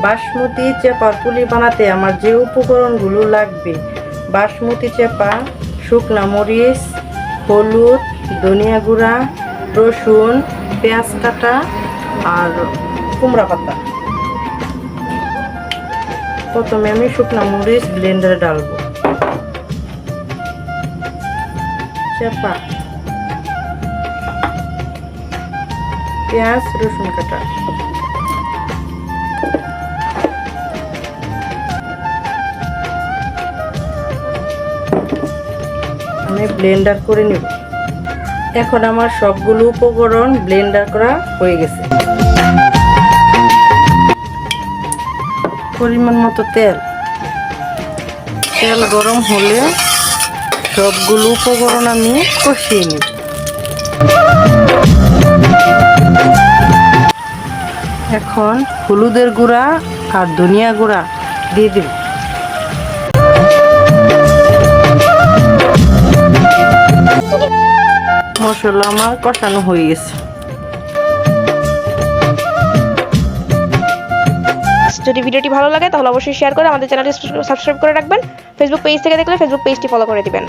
বাসমতি চেপার পুলি বানাতে আমার যে উপকরণগুলো লাগবে: বাসমতি চেপা, শুকনা মরিচ, হলুদ, ধনিয়া গুঁড়া, রসুন, পেঁয়াজ কাটা আর কুমড়া পাতা। প্রথমে আমি শুকনা মরিচ ব্লেন্ডারে ডালবো। চেপা, পেঁয়াজ, রসুন কাটা, আমি ব্লেন্ডার করে নেব। এখন আমার সবগুলো উপকরণ ব্লেন্ডার করা হয়ে গেছে। পরিমাণ মতো তেল গরম হলে সবগুলো উপকরণ আমি কষিয়ে নিই। এখন হলুদের গুঁড়া আর ধনিয়া গুঁড়া দিয়ে দিব। মশলা আমার কষানো হয়ে গেছে। যদি ভিডিওটি ভালো লাগে তাহলে অবশ্যই শেয়ার করে আমাদের চ্যানেলটি সাবস্ক্রাইব করে রাখবেন। ফেসবুক পেজ থেকে দেখলে ফেসবুক পেজটি ফলো করে দিবেন।